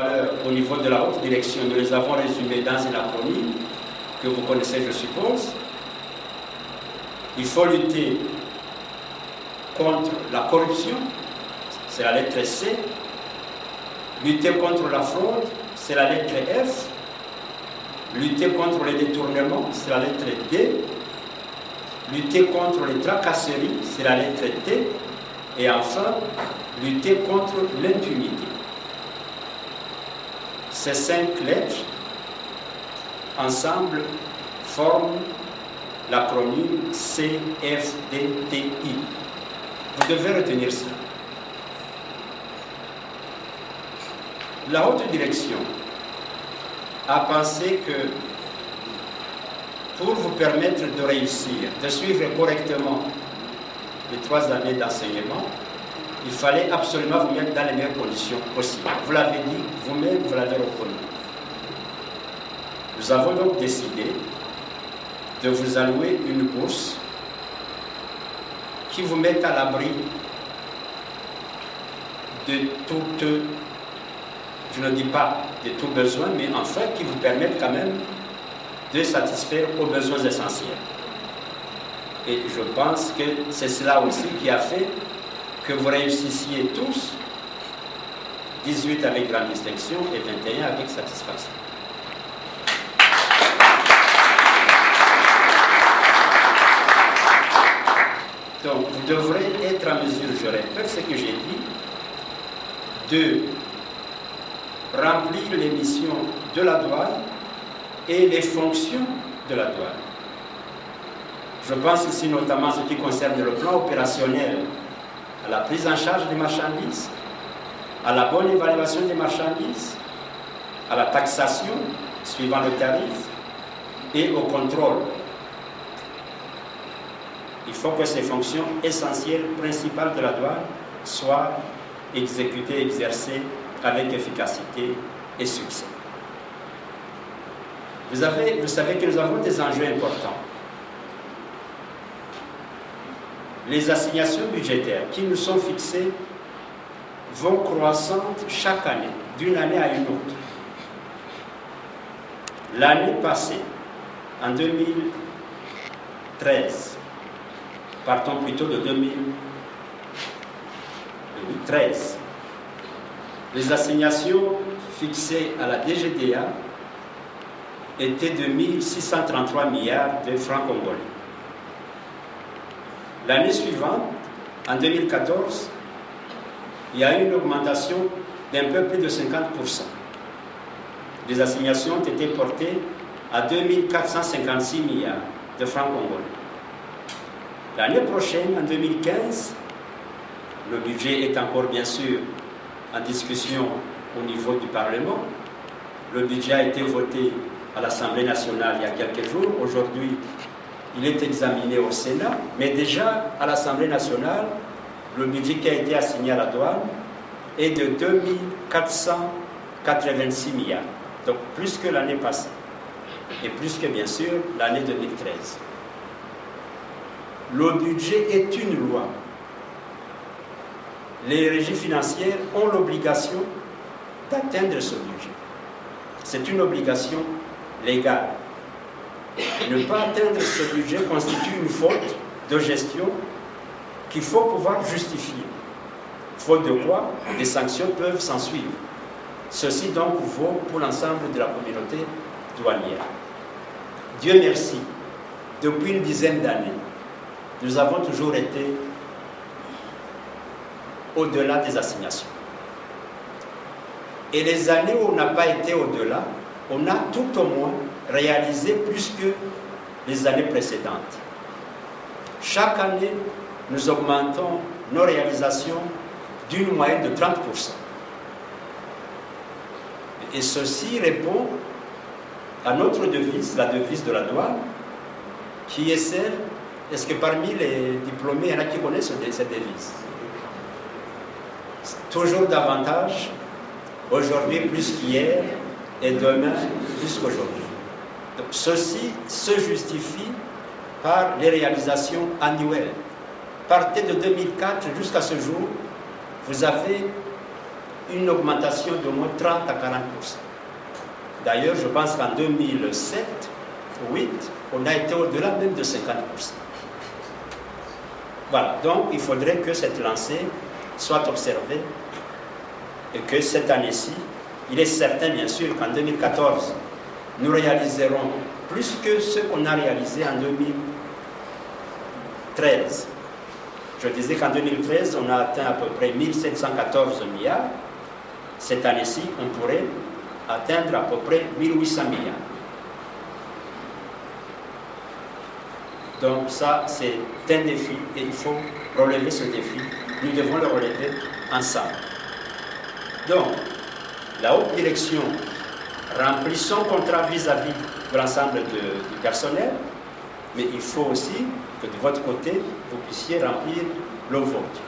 Au niveau de la haute direction, nous les avons résumés dans une acronyme que vous connaissez, je suppose. Il faut lutter contre la corruption, c'est la lettre C. Lutter contre la fraude, c'est la lettre F. Lutter contre les détournements, c'est la lettre D. Lutter contre les tracasseries, c'est la lettre T. Et enfin, lutter contre l'impunité. Ces 5 lettres, ensemble, forment l'acronyme CFDTI. Vous devez retenir ça. La haute direction a pensé que pour vous permettre de réussir, de suivre correctement les 3 années d'enseignement, il fallait absolument vous mettre dans les meilleures conditions possibles. Vous l'avez dit, vous-même, vous l'avez reconnu. Nous avons donc décidé de vous allouer une bourse qui vous mette à l'abri de toute, je ne dis pas de tout besoin, mais enfin qui vous permette quand même de satisfaire aux besoins essentiels. Et je pense que c'est cela aussi qui a fait que vous réussissiez tous, 18 avec grande distinction et 21 avec satisfaction. Donc, vous devrez être en mesure, je répète ce que j'ai dit, de remplir les missions de la douane et les fonctions de la douane. Je pense ici notamment à ce qui concerne le plan opérationnel, à la prise en charge des marchandises, à la bonne évaluation des marchandises, à la taxation suivant le tarif et au contrôle. Il faut que ces fonctions essentielles, principales de la douane soient exécutées, exercées avec efficacité et succès. Vous savez que nous avons des enjeux importants. Les assignations budgétaires qui nous sont fixées vont croissantes chaque année, d'une année à une autre. L'année passée, en 2013, partons plutôt de 2013, les assignations fixées à la DGDA étaient de 1633 milliards de francs congolais. L'année suivante, en 2014, il y a eu une augmentation d'un peu plus de 50%. Les assignations ont été portées à 2456 milliards de francs congolais. L'année prochaine, en 2015, le budget est encore bien sûr en discussion au niveau du Parlement. Le budget a été voté à l'Assemblée nationale il y a quelques jours. Aujourd'hui, il est examiné au Sénat, mais déjà à l'Assemblée nationale, le budget qui a été assigné à la douane est de 2486 milliards, donc plus que l'année passée, et plus que bien sûr l'année 2013. Le budget est une loi. Les régies financières ont l'obligation d'atteindre ce budget. C'est une obligation légale. Ne pas atteindre ce budget constitue une faute de gestion qu'il faut pouvoir justifier. Faute de quoi, des sanctions peuvent s'en suivre. Ceci donc vaut pour l'ensemble de la communauté douanière. Dieu merci, depuis une dizaine d'années, nous avons toujours été au-delà des assignations. Et les années où on n'a pas été au-delà, on a tout au moins réalisé plus que les années précédentes. Chaque année, nous augmentons nos réalisations d'une moyenne de 30%. Et ceci répond à notre devise, la devise de la douane, qui est celle, est-ce que parmi les diplômés, il y en a qui connaissent cette devise? Toujours davantage, aujourd'hui plus qu'hier, et demain plus qu'aujourd'hui. Donc ceci se justifie par les réalisations annuelles. Partez de 2004 jusqu'à ce jour, vous avez une augmentation d'au moins 30 à 40%. D'ailleurs, je pense qu'en 2007, 2008, on a été au-delà même de 50%. Voilà, donc il faudrait que cette lancée soit observée et que cette année-ci, il est certain bien sûr qu'en 2014, nous réaliserons plus que ce qu'on a réalisé en 2013. Je disais qu'en 2013, on a atteint à peu près 1714 milliards. Cette année-ci, on pourrait atteindre à peu près 1800 milliards. Donc ça, c'est un défi et il faut relever ce défi. Nous devons le relever ensemble. Donc, la haute direction remplit son contrat vis-à-vis de l'ensemble du personnel, mais il faut aussi que de votre côté, vous puissiez remplir le vôtre.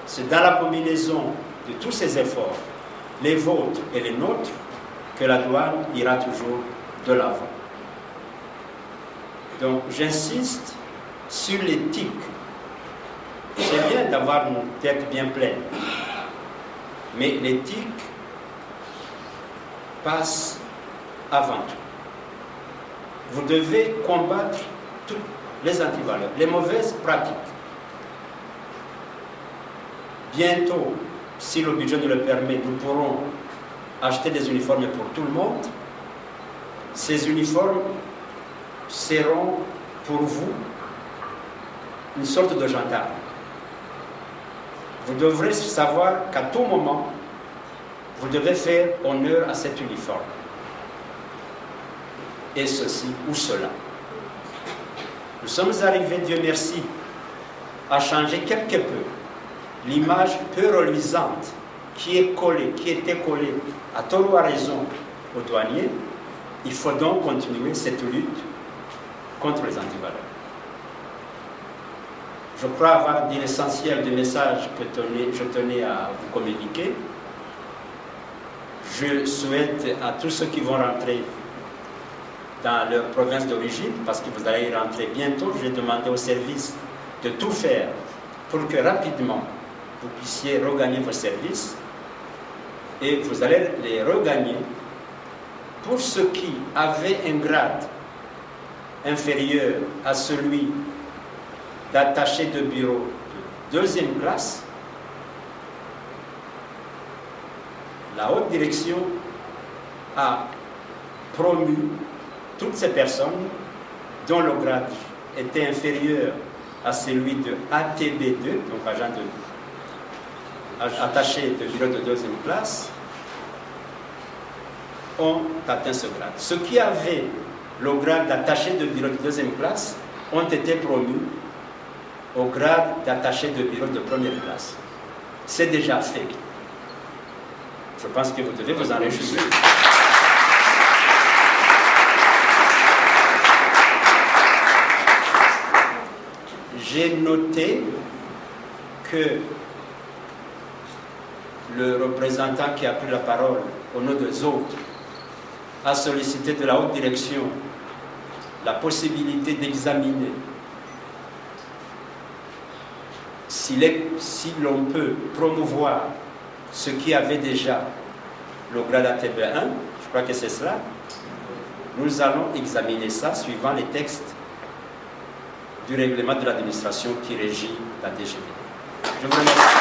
C'est dans la combinaison de tous ces efforts, les vôtres et les nôtres, que la douane ira toujours de l'avant. Donc j'insiste sur l'éthique. C'est bien d'avoir une tête bien pleine, mais l'éthique passe avant tout. Vous devez combattre toutes les antivaleurs, les mauvaises pratiques. Bientôt, si le budget nous le permet, nous pourrons acheter des uniformes pour tout le monde. Ces uniformes seront pour vous une sorte de gendarme. Vous devrez savoir qu'à tout moment, vous devez faire honneur à cet uniforme. Et ceci ou cela. Nous sommes arrivés, Dieu merci, à changer quelque peu l'image peu reluisante qui était collée à tort ou à raison aux douaniers. Il faut donc continuer cette lutte contre les antivaleurs. Je crois avoir dit l'essentiel du message que je tenais à vous communiquer. Je souhaite à tous ceux qui vont rentrer dans leur province d'origine, parce que vous allez y rentrer bientôt, je vais demander au service de tout faire pour que rapidement vous puissiez regagner vos services, et vous allez les regagner. Pour ceux qui avaient un grade inférieur à celui d'attaché de bureau de deuxième classe, la haute direction a promu toutes ces personnes dont le grade était inférieur à celui de ATB2, donc attaché de bureau de deuxième classe, ont atteint ce grade. Ceux qui avaient le grade d'attaché de bureau de deuxième classe ont été promus au grade d'attaché de bureau de première classe. C'est déjà fait. Je pense que vous devez vous en réjouir. J'ai noté que le représentant qui a pris la parole au nom des autres a sollicité de la haute direction la possibilité d'examiner si l'on peut promouvoir ceux qui avaient déjà le grade ATB1, je crois que c'est cela. Nous allons examiner ça suivant les textes du règlement de l'administration qui régit la DGB. Je vous remercie.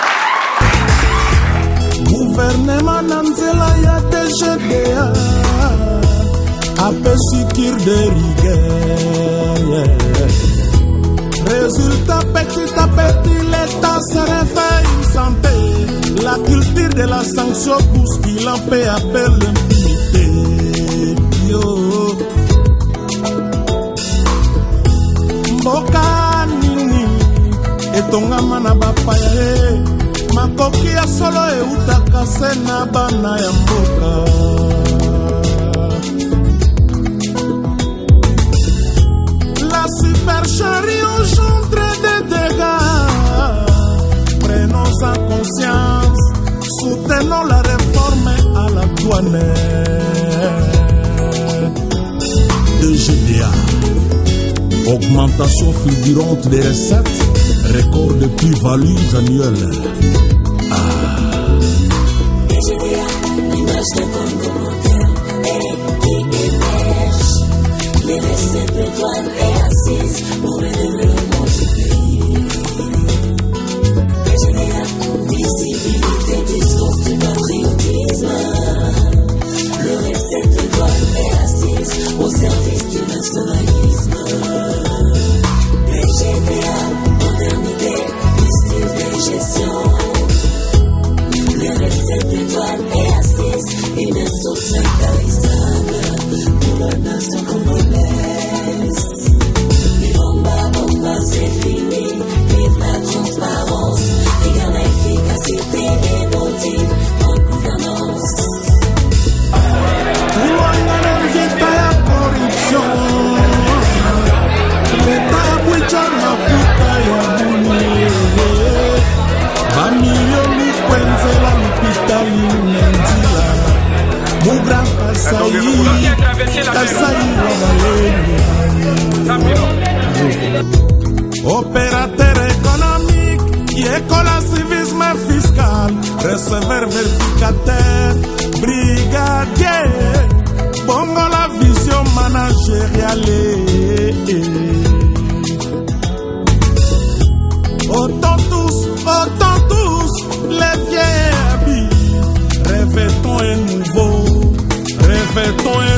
Gouvernement Nanzela ya DGDA apesi kir de rigueur. Résultat, petit à petit, l'État se réveille sans paix. La culture de la sanction bouscule en paix appelle l'impunité. Yo. Mboka nini etonga mana bapaya makoki ya solo eutaka se na bana ya mboka. La supercherie engendre des dégâts. Prenons-en conscience, soutenons la réforme à la douane. DGDA, augmentation fulgurante des recettes, record de plus-values annuelles. Mougra Kassaï, Kassaï, opérateur économique, qui école à civisme fiscal, receveur vérificateur, brigadier, bongo la vision managériale. Autant tous, les vieilles habits, revêtons un nouveau, revêtons un